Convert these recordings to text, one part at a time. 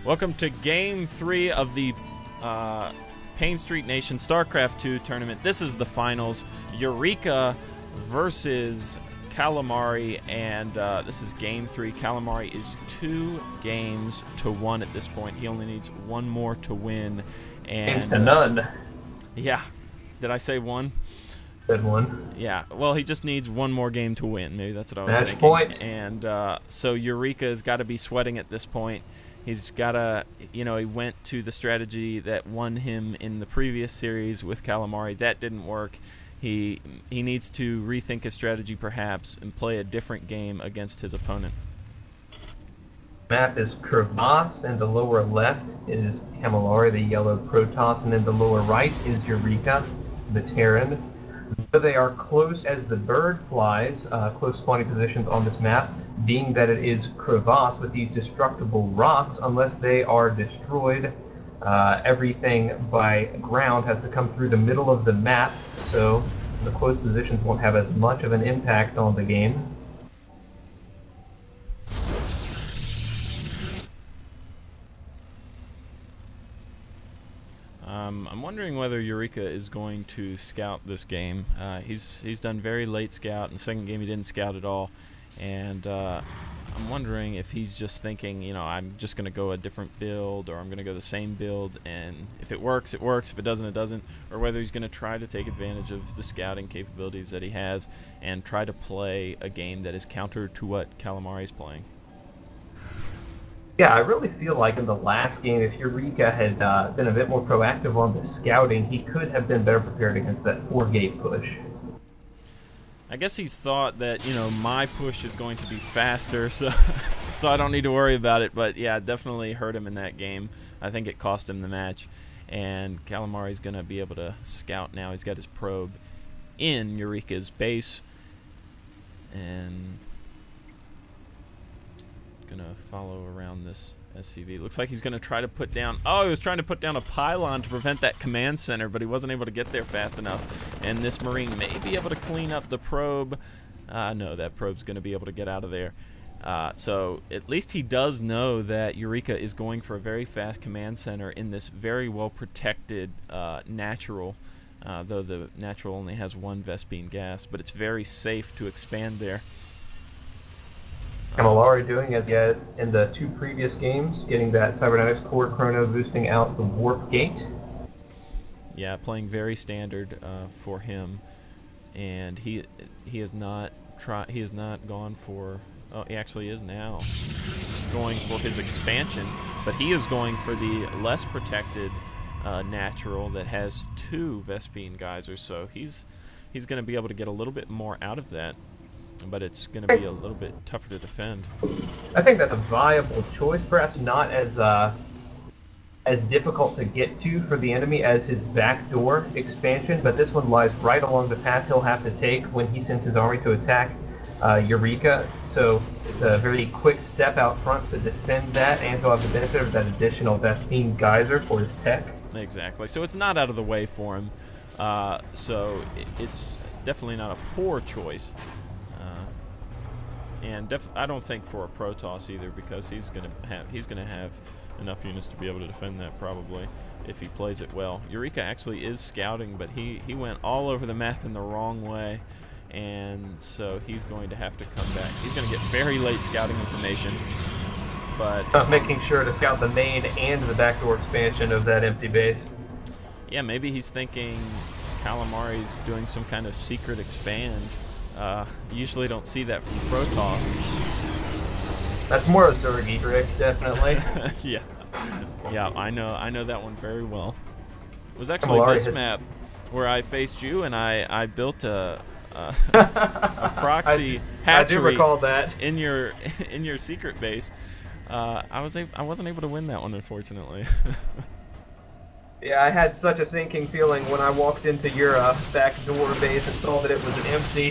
Welcome to Game 3 of the Pain Street Nation Starcraft2 tournament. This is the finals. Eureka versus Kammalleri, and this is Game 3. Kammalleri is 2 games to 1 at this point. He only needs 1 more to win. And, games to none. Yeah. Did I say 1? Said 1. Yeah. Well, he just needs 1 more game to win. Maybe that's what I was Match thinking. point. And so Eureka has got to be sweating at this point. He's got to, he went to the strategy that won him in the previous series with Kammalleri. That didn't work. He needs to rethink his strategy perhaps and play a different game against his opponent. Map is Crevasse, and the lower left is Kammalleri, the yellow Protoss, and then the lower right is Eureka, the Terran. So they are close as the bird flies, close spawning positions on this map, being that it is Crevasse with these destructible rocks. Unless they are destroyed, everything by ground has to come through the middle of the map, so the close positions won't have as much of an impact on the game. I'm wondering whether Eureka is going to scout this game. He's done very late scout. In the second game he didn't scout at all, and I'm wondering if he's just thinking, I'm just going to go a different build, or I'm going to go the same build, and if it works, it works. If it doesn't, it doesn't. Or whether he's going to try to take advantage of the scouting capabilities that he has and try to play a game that is counter to what Kammalleri is playing. Yeah, I really feel like in the last game, if Eureka had been a bit more proactive on the scouting, he could have been better prepared against that 4-gate push. I guess he thought that, my push is going to be faster, so I don't need to worry about it. But yeah, it definitely hurt him in that game. I think it cost him the match. And Kamalleri's going to be able to scout now. He's got his probe in Eureka's base. And gonna follow around this SCV. Looks like he's gonna try to put down, he was trying to put down a pylon to prevent that command center, but he wasn't able to get there fast enough, and this Marine may be able to clean up the probe. No, that probe's gonna be able to get out of there. So at least he does know that Eureka is going for a very fast command center in this very well protected natural, though the natural only has 1 Vespene gas, but it's very safe to expand there. Kammalleri doing as he had in the 2 previous games, getting that cybernetics core chrono, boosting out the warp gate. Yeah, playing very standard for him, and he has not gone for. Oh, he actually is now going for his expansion, but he is going for the less protected natural that has 2 Vespene geysers. So he's going to be able to get a little bit more out of that. But it's going to be a little bit tougher to defend. I think that's a viable choice, perhaps not as difficult to get to for the enemy as his backdoor expansion, but this one lies right along the path he'll have to take when he sends his army to attack Eureka. So it's a very quick step out front to defend that, and he'll have the benefit of that additional Vespene geyser for his tech. Exactly. So it's not out of the way for him. So it's definitely not a poor choice. And I don't think for a Protoss either, because he's gonna have enough units to be able to defend that probably if he plays it well. Eureka actually is scouting, but he went all over the map in the wrong way, and so he's going to have to come back. He's going to get very late scouting information, but making sure to scout the main and the backdoor expansion of that empty base. Yeah, maybe he's thinking Kamalleri's doing some kind of secret expand. Usually don't see that from Protoss. That's more a Zergy trick, definitely. yeah, I know that one very well. It was actually this map where I faced you, and I built a proxy hatchery. I do recall that in your secret base. I wasn't able to win that one, unfortunately. Yeah, I had such a sinking feeling when I walked into your back door base and saw that it was empty.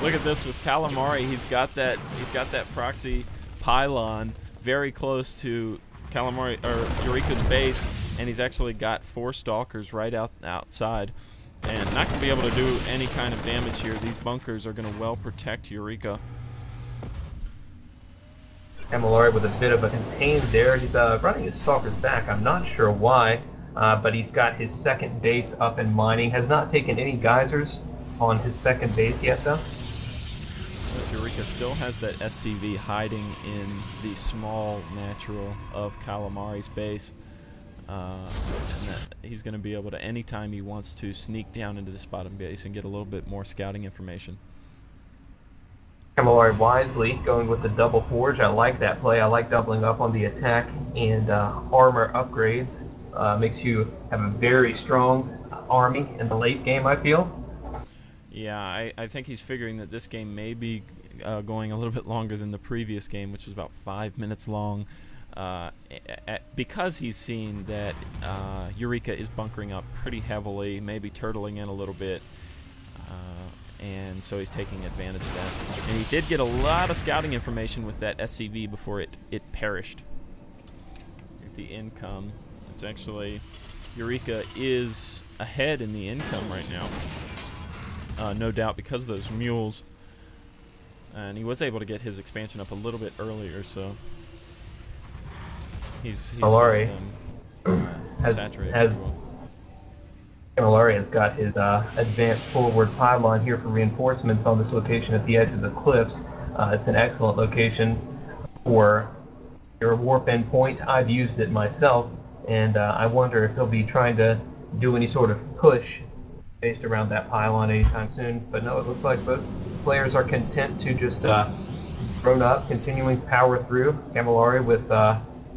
Look at this with Kammalleri. He's got that proxy pylon very close to Kammalleri or Eureka's base, and he's actually got 4 stalkers right outside, and not gonna be able to do any kind of damage here. These bunkers are gonna well protect Eureka. Kammalleri with a bit of a contain there. He's running his stalkers back. I'm not sure why, but he's got his second base up and mining. Has not taken any geysers on his second base yet, though. Eureka still has that SCV hiding in the small natural of Kamalleri's base. And that he's going to be able to, anytime he wants to, sneak down into this bottom base and get a little bit more scouting information. Kammalleri wisely going with the double forge. I like that play. I like doubling up on the attack and armor upgrades. Makes you have a very strong army in the late game, I feel. Yeah, I think he's figuring that this game may be going a little bit longer than the previous game, which was about 5 minutes long, because he's seen that Eureka is bunkering up pretty heavily, maybe turtling in a little bit, and so he's taking advantage of that. And he did get a lot of scouting information with that SCV before it perished. At the income, it's actually, Eureka is ahead in the income right now. No doubt because of those mules. And he was able to get his expansion up a little bit earlier, so he's Kammalleri saturated. Kammalleri has got his advanced forward pylon here for reinforcements on this location at the edge of the cliffs. It's an excellent location for your warp endpoint. I've used it myself, and I wonder if he'll be trying to do any sort of push based around that pylon anytime soon. But no, it looks like both players are content to just drone up, continuing power through. Kammalleri with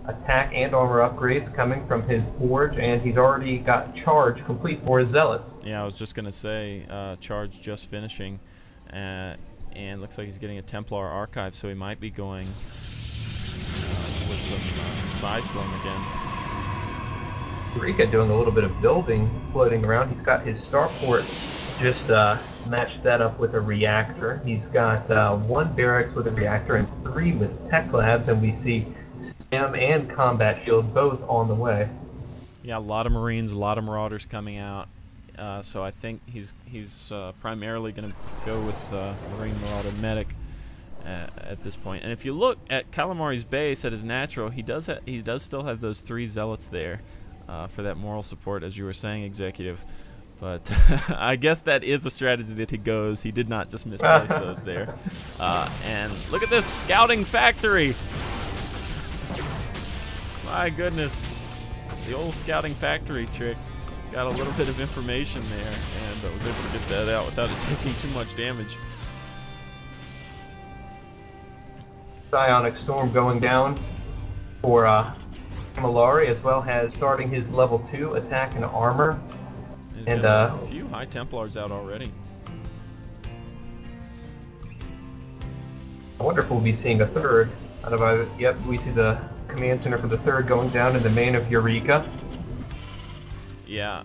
attack and armor upgrades coming from his forge, and he's already got charge complete for his zealots. Yeah, I was just gonna say charge just finishing, and looks like he's getting a Templar archive, so he might be going with some Side-Sling again. Eureka doing a little bit of building, floating around. He's got his starport just matched that up with a reactor. He's got 1 barracks with a reactor and 3 with tech labs, and we see STEM and combat shield both on the way. Yeah, a lot of Marines, a lot of Marauders coming out. So I think he's primarily going to go with Marine Marauder Medic at this point. And if you look at Kamalleri's base at his natural, he does still have those 3 zealots there for that moral support, as you were saying, Executive. But I guess that is a strategy that he goes. He did not just misplace those there. And look at this scouting factory. My goodness. The old scouting factory trick. Got a little bit of information there, and was able to get that out without it taking too much damage. Psionic Storm going down for Kammalleri, as well as starting his level 2 attack and armor. And a few High Templars out already. I wonder if we'll be seeing a third out of yep, we see the command center for the third going down in the main of Eureka. Yeah,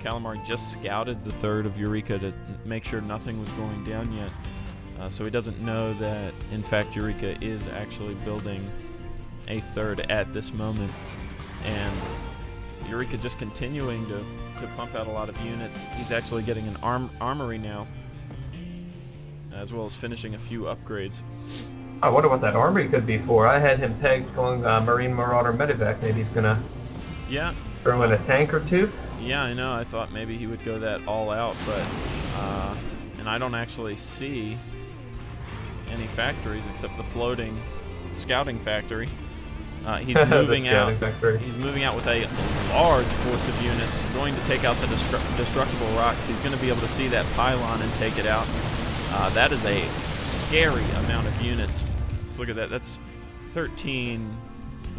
Kammalleri just scouted the third of Eureka to make sure nothing was going down yet. So he doesn't know that, in fact, Eureka is actually building a third at this moment. And Eureka just continuing to pump out a lot of units. He's actually getting an armory now, as well as finishing a few upgrades. I wonder what that armory could be for. I had him pegged going Marine Marauder Medevac. Maybe he's gonna throw in a tank or 2. Yeah, I know. I thought maybe he would go that all out, but and I don't actually see any factories except the floating scouting factory. He's moving out. He's moving out with a large force of units, going to take out the destructible rocks. He's going to be able to see that pylon and take it out. That is a scary amount of units. Let's look at that. That's 13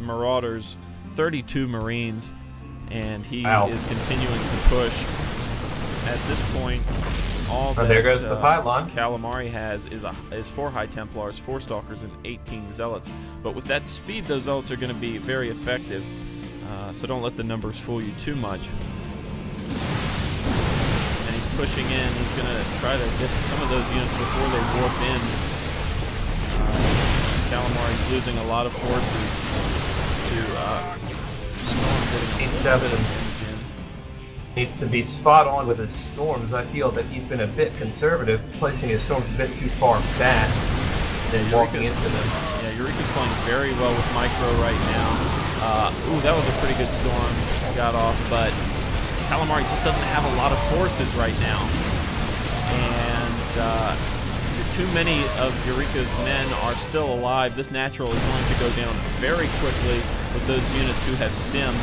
Marauders, 32 Marines, and he is continuing to push. At this point, all that there goes the pylon. Kammalleri has is 4 High Templars, 4 Stalkers, and 18 Zealots. But with that speed, those Zealots are going to be very effective. So don't let the numbers fool you too much. And he's pushing in. He's going to try to get some of those units before they warp in. Kammalleri losing a lot of forces to Storm getting a little bit of needs to be spot on with his storms. I feel that he's been a bit conservative, placing his storms a bit too far back and walking into them. Yeah, Eureka's playing very well with Micro right now. Ooh, that was a pretty good storm. Got off, but Kammalleri just doesn't have a lot of forces right now. And too many of Eureka's men are still alive. This natural is going to go down very quickly with those units who have stemmed.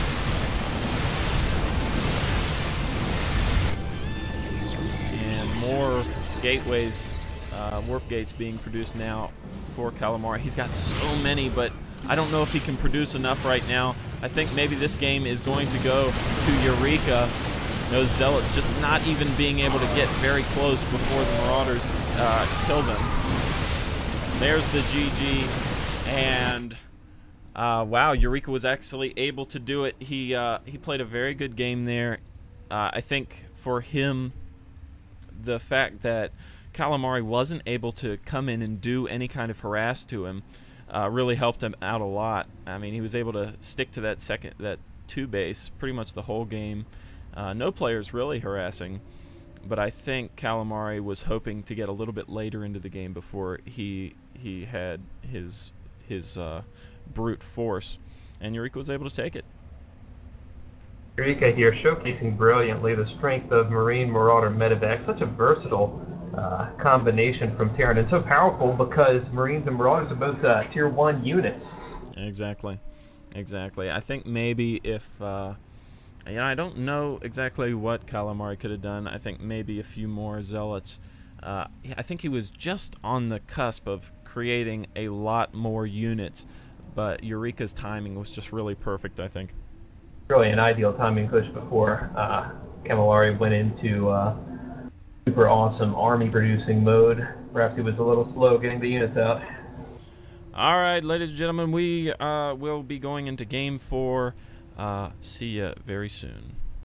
And more gateways, warp gates being produced now for Kammalleri. He's got so many, but I don't know if he can produce enough right now. I think maybe this game is going to go to Eureka. Those Zealots just not even being able to get very close before the Marauders kill them. There's the GG, and wow, Eureka was actually able to do it. He played a very good game there. I think for him, the fact that Kammalleri wasn't able to come in and do any kind of harass to him really helped him out a lot. I mean, he was able to stick to that 2 base pretty much the whole game. No players really harassing, but I think Kammalleri was hoping to get a little bit later into the game before he had his brute force, and Eureka was able to take it. Eureka here showcasing brilliantly the strength of Marine Marauder Medevac. Such a versatile combination from Terran, and so powerful because Marines and Marauders are both Tier 1 units. Exactly. I think maybe if I don't know exactly what Kammalleri could have done. I think maybe a few more Zealots. I think he was just on the cusp of creating a lot more units, but Eureka's timing was just really perfect, I think. Really an ideal timing push before Kammalleri went into super awesome army producing mode. Perhaps he was a little slow getting the units out. All right, ladies and gentlemen, we will be going into Game 4. See you very soon.